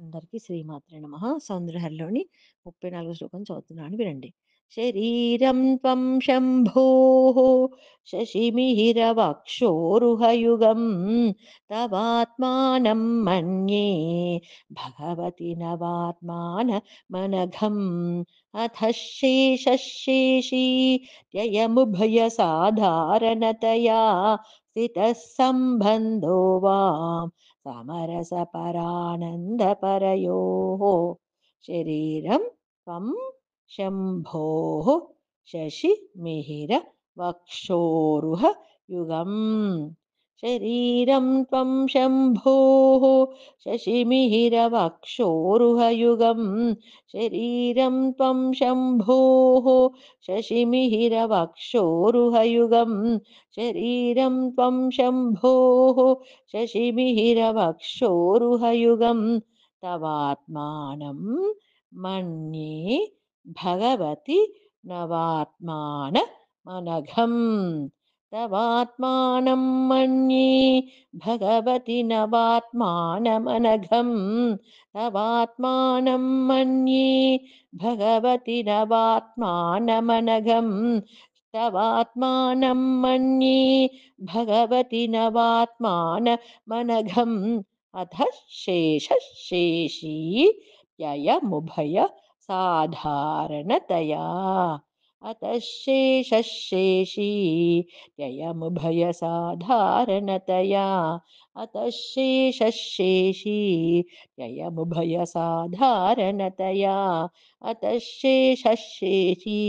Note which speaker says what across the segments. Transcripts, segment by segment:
Speaker 1: అందరికీ శ్రీమాత్రే నమః. సౌందర్యలహరిలోని 34వ శ్లోకం చదువుతున్నాను వినండి. శరీరం త్వం శంభోః శశిమిహిరవక్షోరుహయుగం తవాత్మానం మన్యే భగవతి నవాత్మానమనఘం అథ శేషశేషీ యయముభయసాధారణతయా స్థితः సంబంధో వాం సమरसपरानन्दपरयोः शरीरं त्वं शम्भोः शशिमिहिरवक्षोरुह युगम् शरीरं त्वं शम्भोः शशिमिहिरवक्षोरुहयुगं शरीरं त्वं शम्भोः शशिमिहिरवक्षोरुहयुगं शरीरं त्वं शम्भोः शशिमिहिरवक्षोरुहयुगं तवात्मानं मन्ये भगवति नवात्मानमनघम् तवात्मानं मन्ये भगवति नवात्मानमनघम् तवात्मानं मन्ये भगवति नवात्मानमनघम् तवात्मानं मन्ये भगवति नवात्मानमनघम् अथ शेषशेषी ययमुभय साधारणतया अतः शेषशेषी ययमुभयसाधारणतया अतः शेषशेषी ययमुभयसाधारणतया अतः शेषशेषी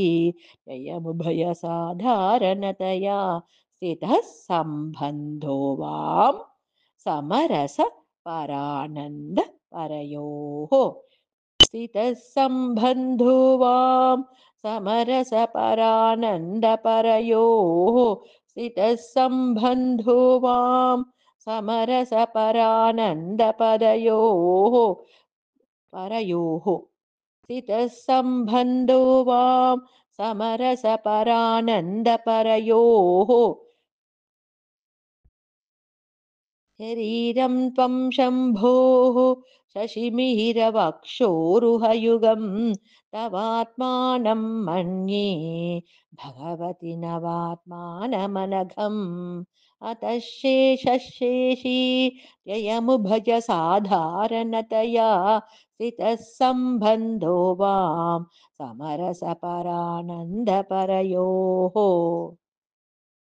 Speaker 1: ययमुभयसाधारणतया स्थितः सम्बन्धो वां समरसपरानन्दपरयोः स्थितः सम्बन्धो वां समरसपरानन्दपरयोः स्थितः सम्बन्धो वां समरसपरानन्दपरयोः परयोः स्थितः सम्बन्धो वां समरसपरानन्दपरयोः शरीरं त्वं शम्भोः शशिमिहिरवक्षोरुहयुगं तवात्मानं मन्ये भगवति नवात्मानमनघम् अतः शेषशेषी ययमुभज साधारणतया स्थितः सम्बन्धो वां समरसपरानन्दपरयोः